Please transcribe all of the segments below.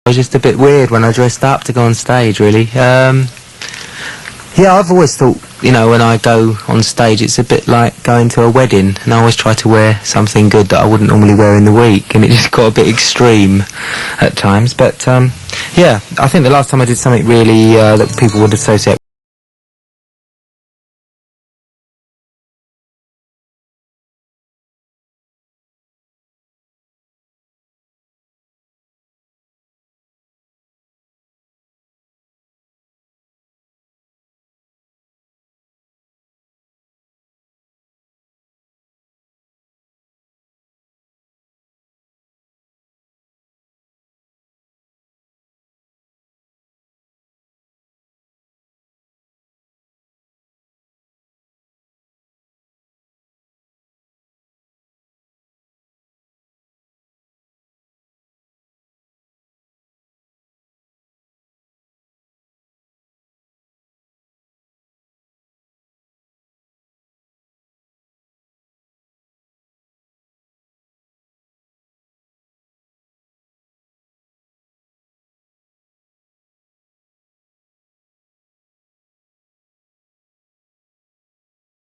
was just a bit weird when I dressed up to go on stage, really. Yeah, I've always thought, you know, when I go on stage, it's a bit like going to a wedding, and I always try to wear something good that I wouldn't normally wear in the week, and it just got a bit extreme at times. But, yeah, I think the last time I did something really that people would associate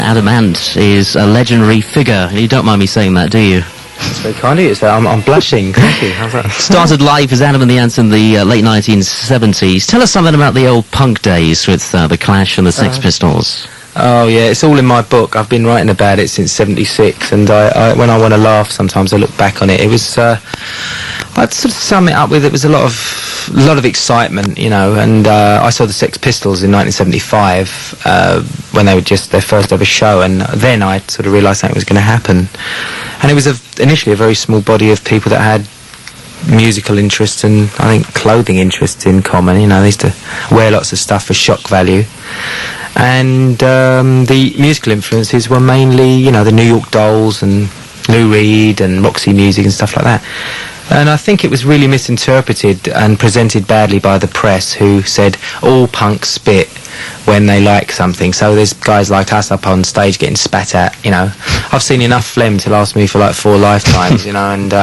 Adam Ant is a legendary figure. You don't mind me saying that, do you? It's very kind of you. So I'm blushing. Thank you. How's that? Started life as Adam and the Ants in the late 1970s. Tell us something about the old punk days with the Clash and the Sex Pistols. Oh yeah, it's all in my book. I've been writing about it since '76, and I when I want to laugh, sometimes I look back on it. It was, I'd sort of sum it up with, it was a lot of excitement, you know. And I saw the Sex Pistols in 1975 when they were just their first ever show, and then I sort of realised something was going to happen. And it was initially a very small body of people that had musical interests and I think clothing interests in common. You know, they used to wear lots of stuff for shock value. And the musical influences were mainly, you know, the New York Dolls and Lou Reed and Roxy Music and stuff like that. And I think it was really misinterpreted and presented badly by the press, who said all punks spit when they like something. So there's guys like us up on stage getting spat at, you know. I've seen enough phlegm to last me for like 4 lifetimes, you know, and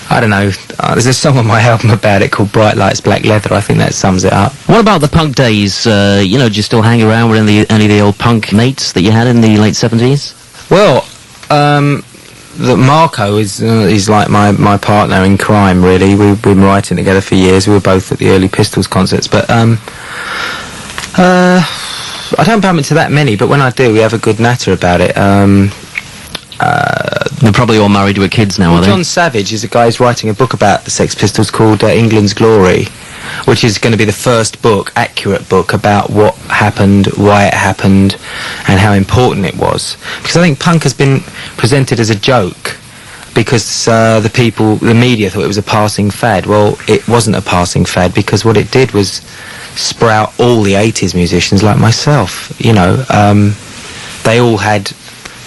I don't know, there's a song on my album about it called Bright Lights, Black Leather. I think that sums it up. What about the punk days? You know, do you still hang around with any of the old punk mates that you had in the late 70s? Well, Marco is like my partner in crime, really. We've been writing together for years. We were both at the early Pistols concerts, but I don't bump into that many, but when I do, we have a good natter about it. They're probably all married with kids now, are they? John Savage is a guy who's writing a book about the Sex Pistols called England's Glory, which is going to be the first book, accurate book, about what happened, why it happened, and how important it was. Because I think punk has been presented as a joke, because the media thought it was a passing fad. Well, it wasn't a passing fad, because what it did was sprout all the 80s musicians like myself, you know. They all had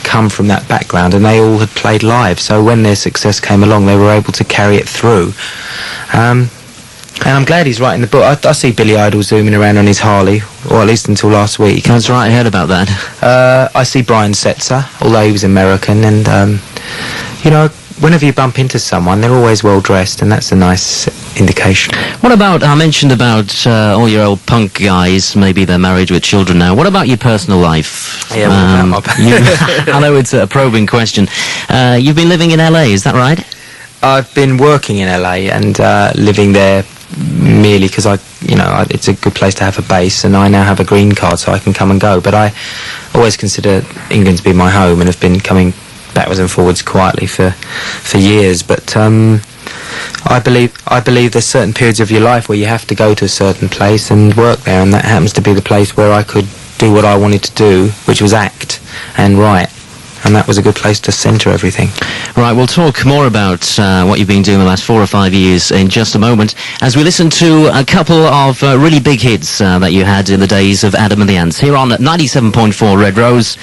come from that background, and they all had played live, so when their success came along, they were able to carry it through. And I'm glad he's writing the book. I see Billy Idol zooming around on his Harley, or at least until last week. That's right, I heard about that. I see Brian Setzer, although he was American, and you know, whenever you bump into someone, they're always well dressed, and that's a nice indication. What about, I mentioned about all your old punk guys, maybe they're married with children now. What about your personal life? Yeah, I know it's a probing question. You've been living in LA, is that right? I've been working in LA and living there merely because it's a good place to have a base, and I now have a green card, so I can come and go. But I always consider England to be my home, and have been coming backwards and forwards quietly for years. But I believe there's certain periods of your life where you have to go to a certain place and work there, and that happens to be the place where I could do what I wanted to do, which was act and write. And that was a good place to centre everything. Right, we'll talk more about what you've been doing the last 4 or 5 years in just a moment, as we listen to a couple of really big hits that you had in the days of Adam and the Ants. Here on 97.4 Red Rose,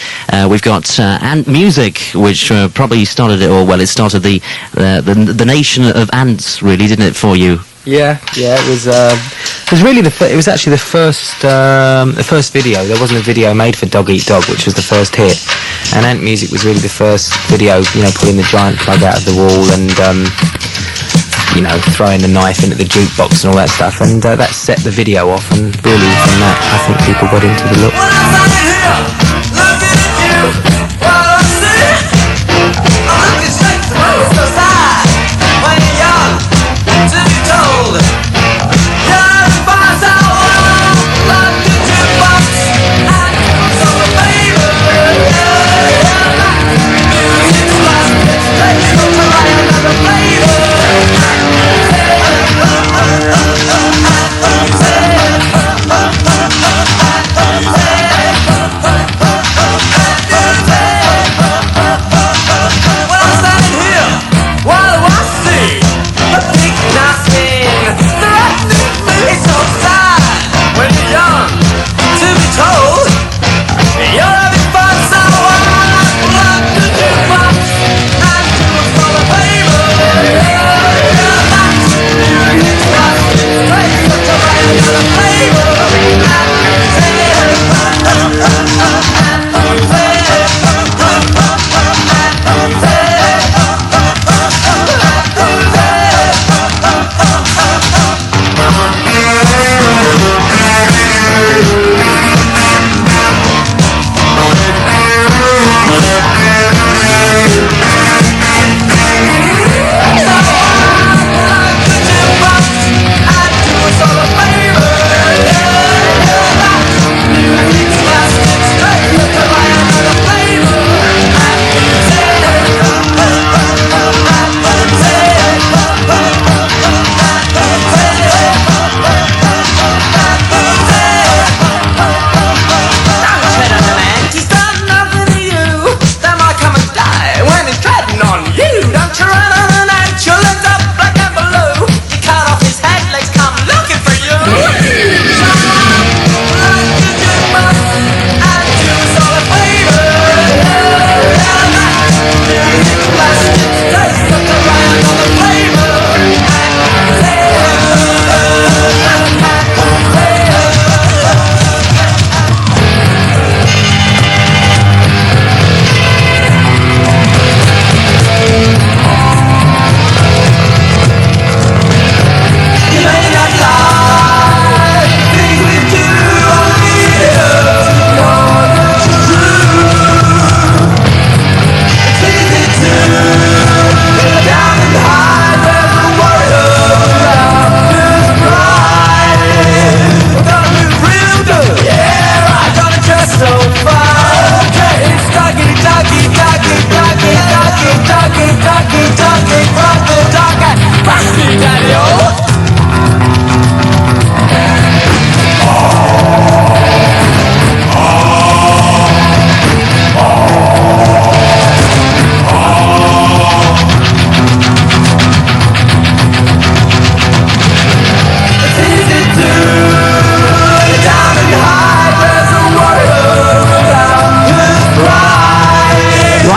we've got Ant Music, which probably started it all. Well, it started the nation of ants, really, didn't it, for you? Yeah, it was really it was actually the first video. There wasn't a video made for Dog Eat Dog, which was the first hit, and Ant Music was really the first video, you know, pulling the giant plug out of the wall and you know, throwing the knife into the jukebox and all that stuff, and that set the video off, and really from that I think people got into the look.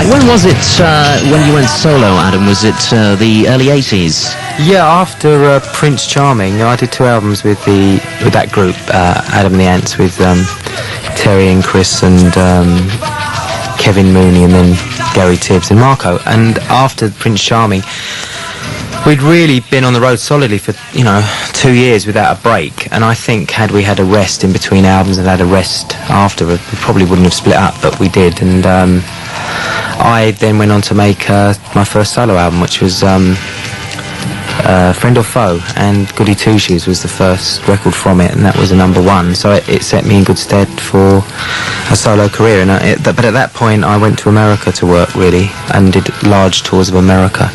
When was it when you went solo, Adam? Was it the early 80s? Yeah, after Prince Charming, I did 2 albums with that group, Adam and the Ants, with Terry and Chris and Kevin Mooney, and then Gary Tibbs and Marco. And after Prince Charming, we'd really been on the road solidly for 2 years without a break. And I think had we had a rest in between albums and had a rest after, we probably wouldn't have split up, but we did. And I then went on to make my first solo album, which was Friend or Foe, and Goody Two Shoes was the first record from it, and that was a #1. So it set me in good stead for a solo career. And but at that point, I went to America to work really, and did large tours of America.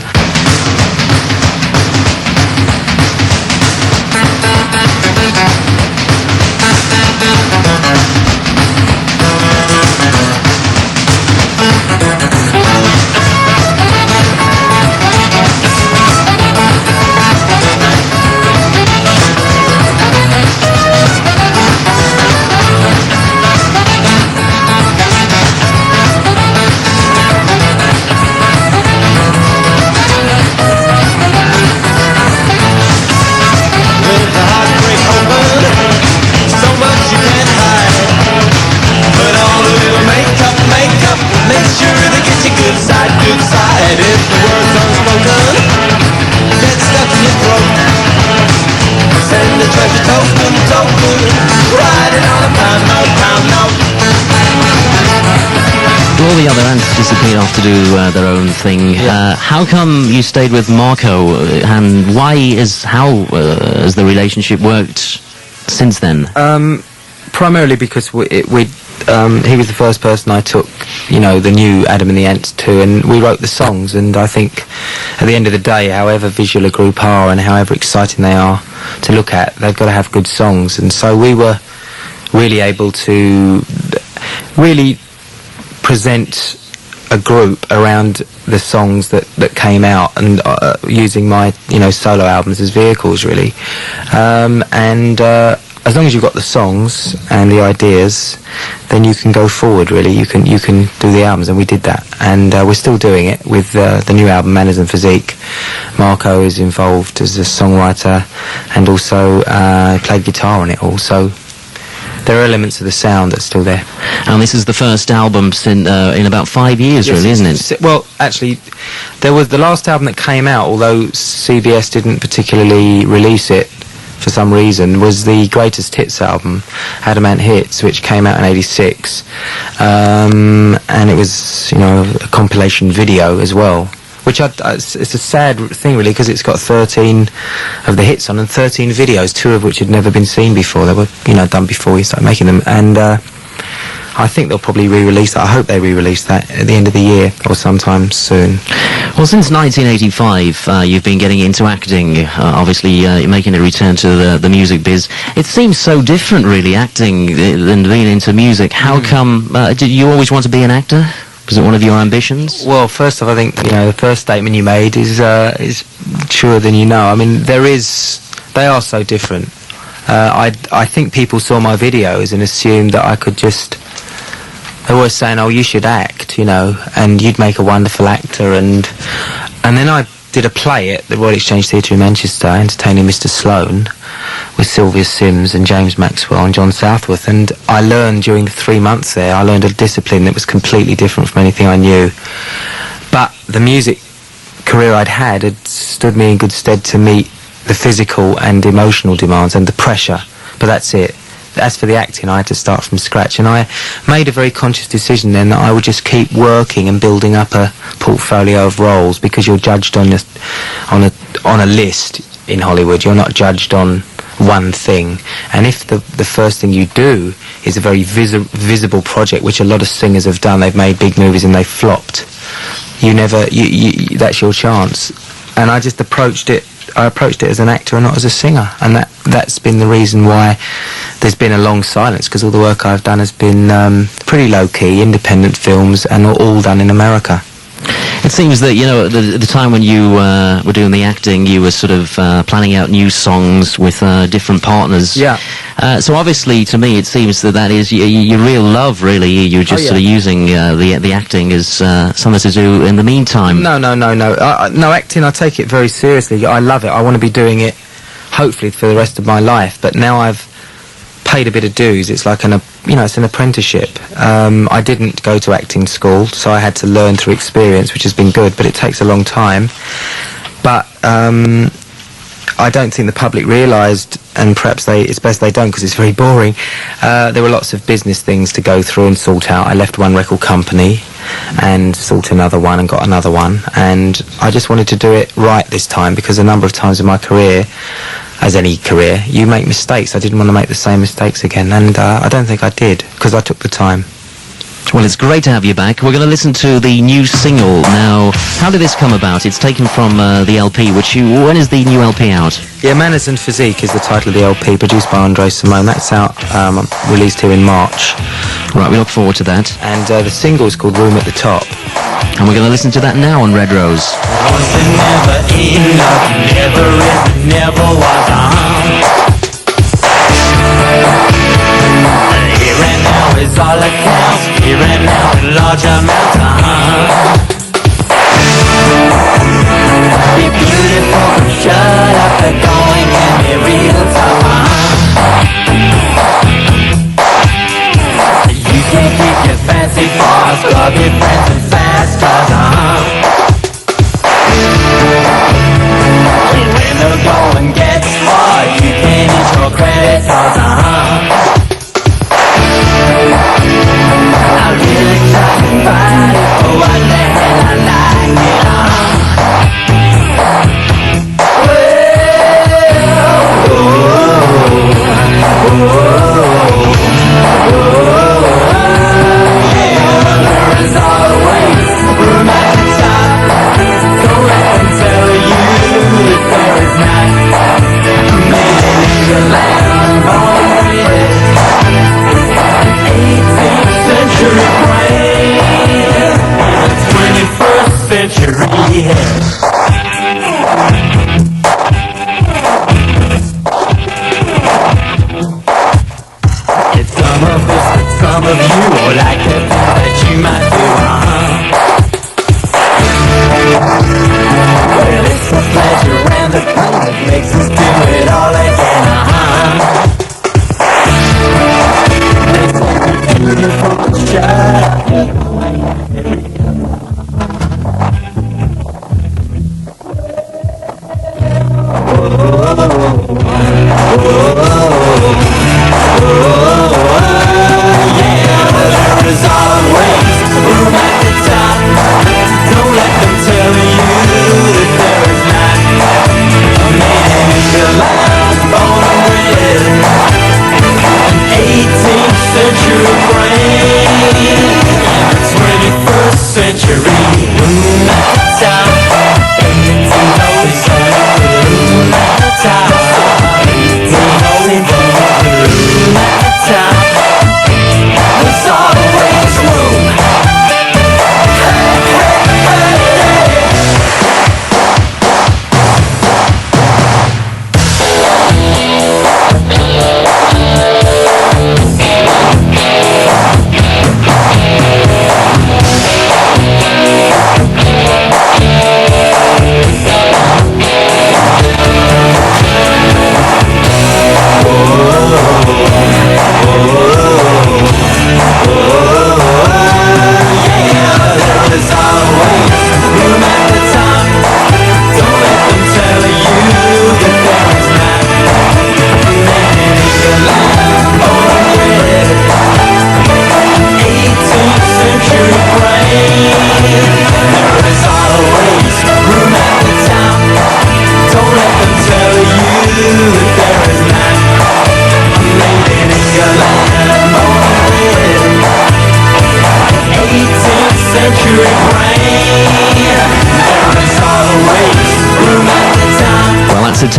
the other ants disappeared off to do their own thing. Yeah. How come you stayed with Marco, and how has the relationship worked since then? Primarily because he was the first person I took, the new Adam and the Ants to, and we wrote the songs. And I think at the end of the day, however visual a group are and however exciting they are to look at, they've got to have good songs. And so we were really able to really present a group around the songs that came out, and using my solo albums as vehicles, really. As long as you've got the songs and the ideas, then you can go forward, really. You can do the albums, and we did that. And we're still doing it with the new album, Manners and Physique. Marco is involved as a songwriter, and also played guitar on it all. So there are elements of the sound that's still there. And this is the first album in about 5 years, Yes, really, isn't it? Well, actually, there was the last album that came out, although CBS didn't particularly release it for some reason, was the Greatest Hits album, Adamant Hits, which came out in '86, and it was a compilation video as well, which it's a sad thing, really, because it's got 13 of the hits on and 13 videos, 2 of which had never been seen before. They were done before we started making them, and I think they'll probably re-release that. I hope they re-release that at the end of the year or sometime soon. Well, since 1985, you've been getting into acting. Obviously, you're making a return to the music biz. It seems so different, really, acting than being into music. How come? Did you always want to be an actor? Was it one of your ambitions? Well, first off, I think the first statement you made is truer than you know. I mean, they are so different. I think people saw my videos and assumed that I could just. They were saying, "Oh, you should act," and you'd make a wonderful actor. And then I did a play at the Royal Exchange Theatre in Manchester, entertaining Mr. Sloane, with Sylvia Sims and James Maxwell and John Southworth. And I learned during the 3 months there, I learned a discipline that was completely different from anything I knew. But the music career I'd had stood me in good stead to meet the physical and emotional demands and the pressure. But that's it. As for the acting, I had to start from scratch, and I made a very conscious decision then that I would just keep working and building up a portfolio of roles, because you're judged on a list in Hollywood. You're not judged on one thing. And if the first thing you do is a very visible project, which a lot of singers have done, they've made big movies and they've flopped. That's your chance. And I just approached it as an actor and not as a singer, and that's been the reason why there's been a long silence, because all the work I've done has been pretty low-key, independent films, and all done in America. It seems that, the time when you were doing the acting, you were sort of planning out new songs with different partners. Yeah. So obviously, to me, it seems that is your real love, really. You're just sort of using the acting as something to do in the meantime. No. No, acting, I take it very seriously. I love it. I want to be doing it, hopefully, for the rest of my life. But now I've paid a bit of dues. It's like it's an apprenticeship. I didn't go to acting school, so I had to learn through experience, which has been good, but it takes a long time. But I don't think the public realised, and perhaps it's best they don't, because it's very boring. There were lots of business things to go through and sort out. I left one record company and sought another one and got another one, and I just wanted to do it right this time, because a number of times in my career, as any career, you make mistakes. I didn't want to make the same mistakes again, and I don't think I did, because I took the time. Well, it's great to have you back. We're going to listen to the new single now. How did this come about? It's taken from the LP, when is the new LP out? Yeah, Manners and Physique is the title of the LP, produced by Andre Simone. That's out, released here in March. Right, we look forward to that. And the single is called Room at the Top. And we're going to listen to that now on Red Rose. Was it never enough? Never is, never was Here and now is all that counts. Here and now in large amounts. Be beautiful and shut up. The going can be real tough. You can keep your fancy bars, club your friends and fast cars. When the going gets hard.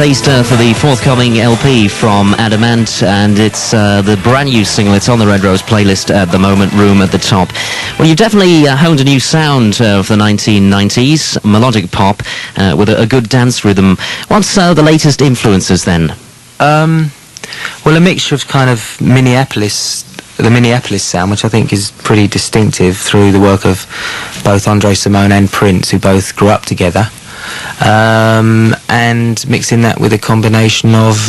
taster for the forthcoming LP from Adamant, and it's the brand new single. It's on the Red Rose playlist at the moment, Room at the Top. Well, you've definitely honed a new sound of the 1990s, melodic pop, with a good dance rhythm. What's the latest influences then? Well, a mixture of kind of the Minneapolis sound, which I think is pretty distinctive through the work of both Andre Simone and Prince, who both grew up together, and mixing that with a combination of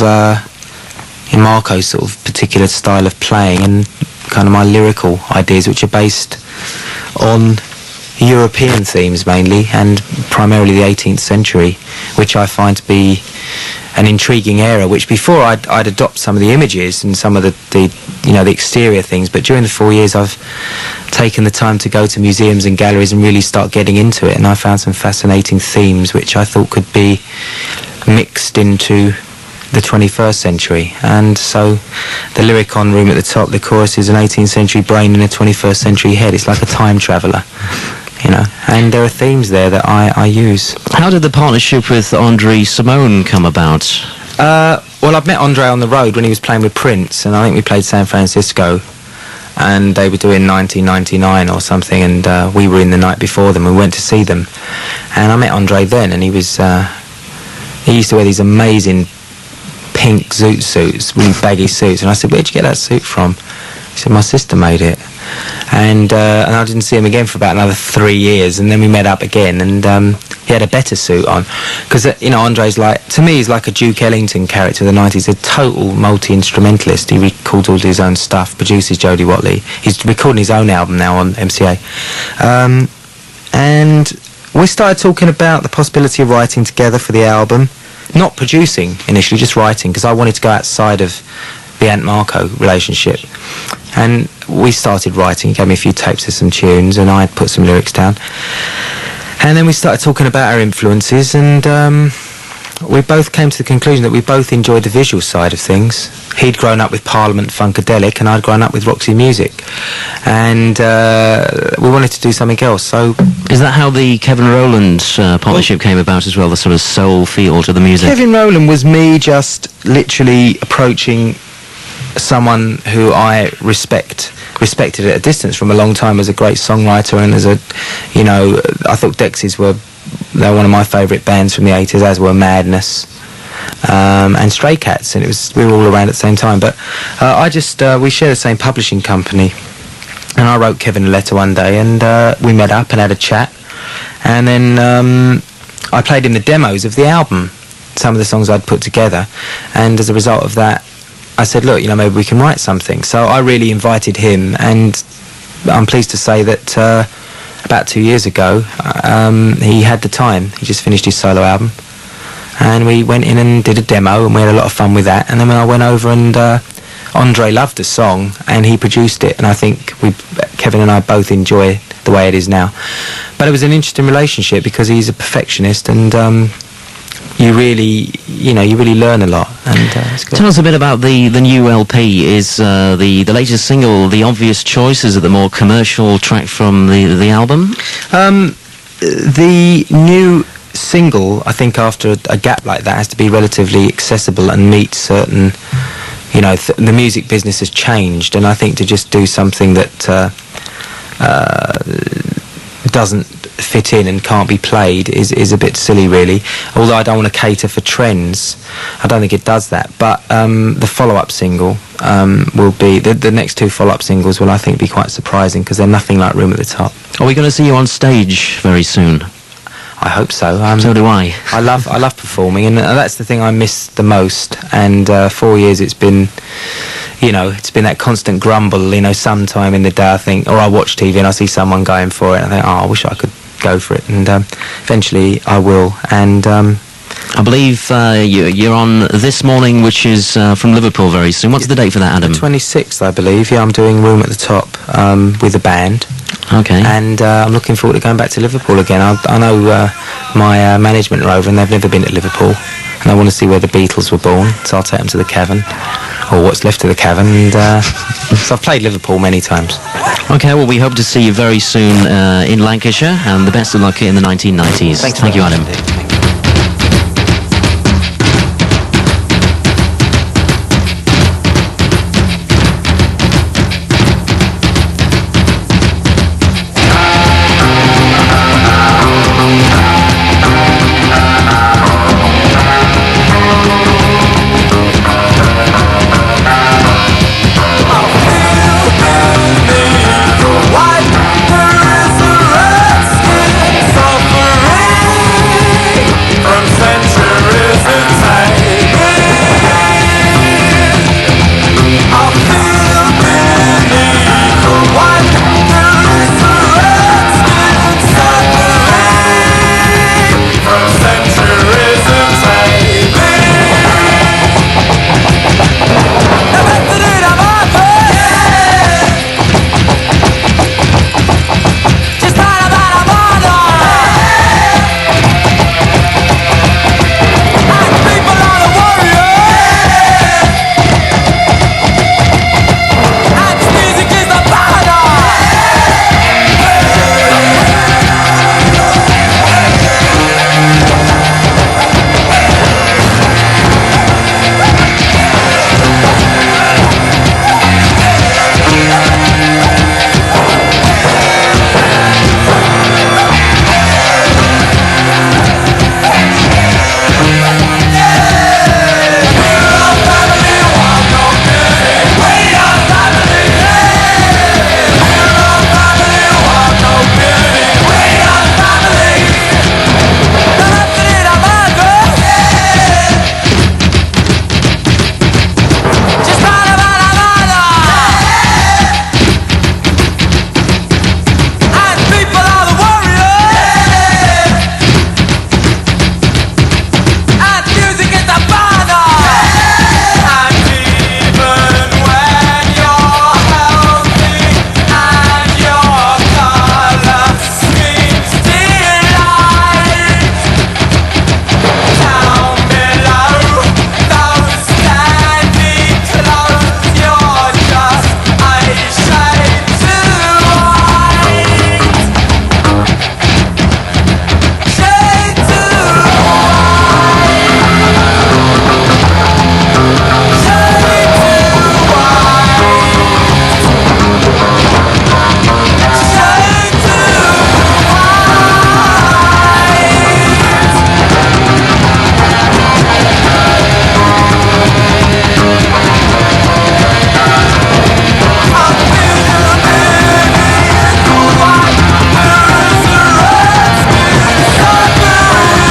Marco's sort of particular style of playing and kind of my lyrical ideas, which are based on European themes mainly, and primarily the 18th century, which I find to be an intriguing era, which before I'd adopt some of the images and some of the exterior things, but during the 4 years I've taken the time to go to museums and galleries and really start getting into it, and I found some fascinating themes which I thought could be mixed into the 21st century. And so the lyric on Room at the Top, the chorus is an 18th century brain in a 21st century head. It's like a time traveller, and there are themes there that I use. How did the partnership with Andre Simone come about? Well, I've met Andre on the road when he was playing with Prince, and I think we played San Francisco, and they were doing 1999 or something, and we were in the night before them. We went to see them, and I met Andre then, and he used to wear these amazing pink zoot suits, really baggy suits, and I said, "Where'd you get that suit from?" He said, "My sister made it." And I didn't see him again for about another 3 years, and then we met up again, and he had a better suit on, because Andre's to me he's like a Duke Ellington character of the 90s, a total multi-instrumentalist. He records all his own stuff, produces Jodie Watley. He's recording his own album now on MCA, and we started talking about the possibility of writing together for the album, not producing initially, just writing, because I wanted to go outside of the Ant Marco relationship. And we started writing. He gave me a few tapes of some tunes, and I put some lyrics down. And then we started talking about our influences, and we both came to the conclusion that we both enjoyed the visual side of things. He'd grown up with Parliament Funkadelic, and I'd grown up with Roxy Music. And we wanted to do something else, so... Is that how the Kevin Rowland partnership came about as well, the sort of soul feel to the music? Kevin Rowland was me just literally approaching someone who I respected at a distance from a long time as a great songwriter, and as I thought Dexys they're one of my favourite bands from the 80s, as were Madness and Stray Cats, and we were all around at the same time. But we share the same publishing company, and I wrote Kevin a letter one day, and we met up and had a chat, and then I played him the demos of the album, some of the songs I'd put together, and as a result of that I said, look, maybe we can write something. So I really invited him, and I'm pleased to say that about 2 years ago, he had the time. He just finished his solo album, and we went in and did a demo, and we had a lot of fun with that. And then when I went over, and Andre loved the song, and he produced it, and I think Kevin and I both enjoy the way it is now. But it was an interesting relationship, because he's a perfectionist, and you really learn a lot, and it's good. Tell us a bit about the new LP. Is the latest single the obvious choice? Is it the more commercial track from the album? The new single, I think, after a gap like that, has to be relatively accessible and meet certain, the music business has changed, and I think to just do something that doesn't fit in and can't be played is a bit silly, really. Although I don't want to cater for trends, I don't think it does that. But the follow-up single will be the next two follow-up singles will, I think, be quite surprising, because they're nothing like Room at the Top. Are we going to see you on stage very soon? I hope so. So do I. I love performing, and that's the thing I miss the most. And 4 years it's been, it's been that constant grumble. Sometime in the day I think, or I watch TV and I see someone going for it, and I think, I wish I could go for it. And eventually I will. And I believe you're on This Morning, which is from Liverpool very soon. What's the date for that, Adam? The 26th, I believe. Yeah, I'm doing Room at the Top with a band. Okay. And I'm looking forward to going back to Liverpool again. I know my management are over, and they've never been at Liverpool, and I want to see where the Beatles were born, so I'll take them to the Cavern, or what's left of the Cavern, and so I've played Liverpool many times. Okay, well, we hope to see you very soon in Lancashire, and the best of luck in the 1990s. Thank you, Adam.